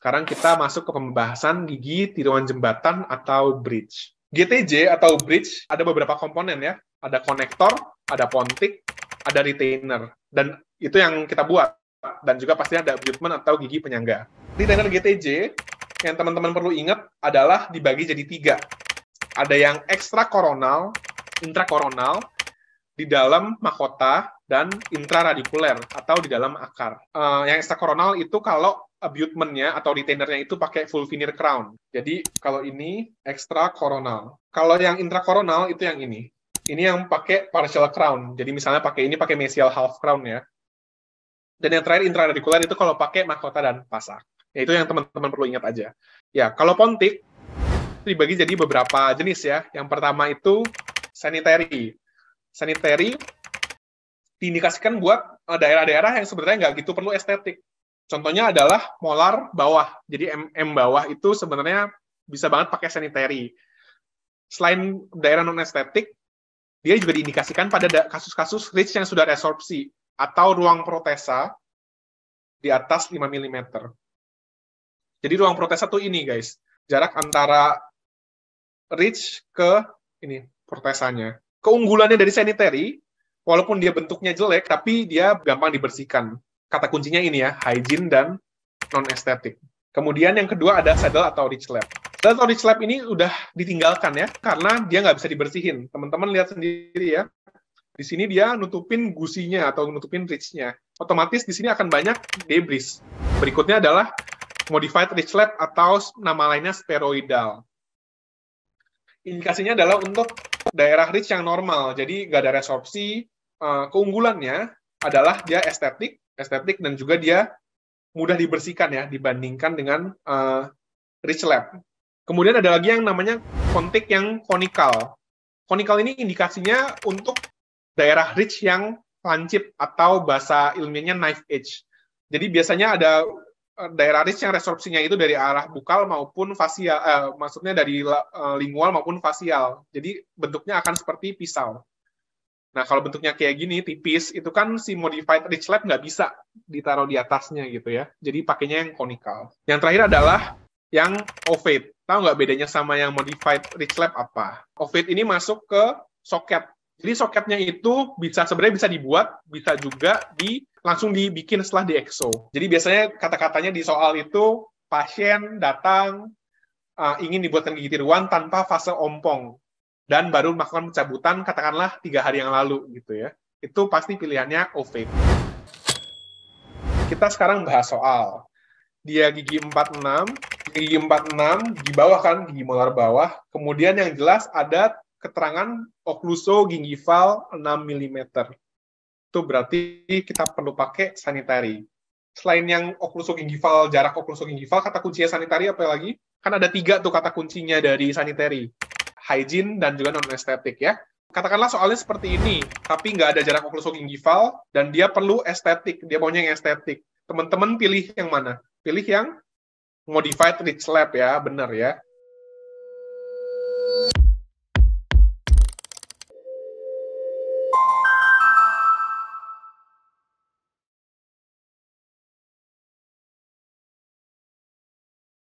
Sekarang kita masuk ke pembahasan gigi tiruan jembatan atau bridge. GTJ atau bridge ada beberapa komponen ya. Ada konektor, ada pontik, ada retainer. Dan itu yang kita buat. Dan juga pasti ada abutment atau gigi penyangga. Retainer GTJ yang teman-teman perlu ingat adalah dibagi jadi 3. Ada yang ekstrakoronal, intrakoronal, di dalam mahkota, dan intraradikuler atau di dalam akar. Yang ekstrakoronal itu kalau abutment-nya atau retainernya itu pakai full veneer crown. Jadi kalau ini ekstrakoronal. Kalau yang intrakoronal itu yang ini. Ini yang pakai partial crown. Jadi misalnya pakai ini pakai mesial half crown ya. Dan yang terakhir intraradikuler itu kalau pakai mahkota dan pasak. Ya, itu yang teman-teman perlu ingat aja. Ya, kalau pontik dibagi jadi beberapa jenis ya. Yang pertama itu sanitary. Sanitary diindikasikan buat daerah-daerah yang sebenarnya nggak gitu perlu estetik. Contohnya adalah molar bawah. Jadi MM bawah itu sebenarnya bisa banget pakai sanitary. Selain daerah non-estetik, dia juga diindikasikan pada kasus-kasus ridge yang sudah resorpsi atau ruang protesa di atas 5 mm. Jadi ruang protesa tuh ini guys. Jarak antara ridge ke ini protesanya. Keunggulannya dari sanitary, walaupun dia bentuknya jelek, tapi dia gampang dibersihkan. Kata kuncinya ini ya, hygiene dan non-estetik. Kemudian yang kedua ada saddle atau ridge lap. Saddle atau ridge lap ini udah ditinggalkan ya, karena dia nggak bisa dibersihin. Teman-teman lihat sendiri ya, di sini dia nutupin gusinya atau nutupin ridge-nya. Otomatis di sini akan banyak debris. Berikutnya adalah modified ridge lap atau nama lainnya spheroidal. Indikasinya adalah untuk daerah ridge yang normal, jadi nggak ada resorpsi. Keunggulannya adalah dia estetik dan juga dia mudah dibersihkan ya dibandingkan dengan ridge lap. Kemudian ada lagi yang namanya pontik yang konikal. Konikal ini indikasinya untuk daerah ridge yang lancip atau bahasa ilmiahnya knife edge. Jadi biasanya ada daerah ridge yang resorpsinya itu dari arah bukal maupun fasial, maksudnya dari lingual maupun fasial. Jadi bentuknya akan seperti pisau. Nah, kalau bentuknya kayak gini, tipis, itu kan si modified ridge lap nggak bisa ditaruh di atasnya gitu ya. Jadi pakainya yang konikal. Yang terakhir adalah yang ovate. Tahu nggak bedanya sama yang modified ridge lap apa? Ovate ini masuk ke soket. Jadi soketnya itu sebenarnya bisa dibuat, bisa juga langsung dibikin setelah di exo. Jadi biasanya kata-katanya di soal itu pasien datang ingin dibuatkan gigi tiruan tanpa fase ompong dan baru melakukan pencabutan katakanlah 3 hari yang lalu gitu ya. Itu pasti pilihannya ovate. Kita sekarang bahas soal dia gigi 46, gigi bawah kan, gigi molar bawah. Kemudian yang jelas ada keterangan oklusogingival 6 mm. Itu berarti kita perlu pakai sanitary. Selain yang oklusogingival, jarak oklusogingival, kata kuncinya sanitary apa lagi? Kan ada 3 tuh kata kuncinya dari sanitary. Hygiene dan juga non-estetik ya. Katakanlah soalnya seperti ini, tapi nggak ada jarak oklusogingival dan dia perlu estetik, dia maunya yang estetik. Teman-teman pilih yang mana? Pilih yang modified ridge lap ya, benar ya.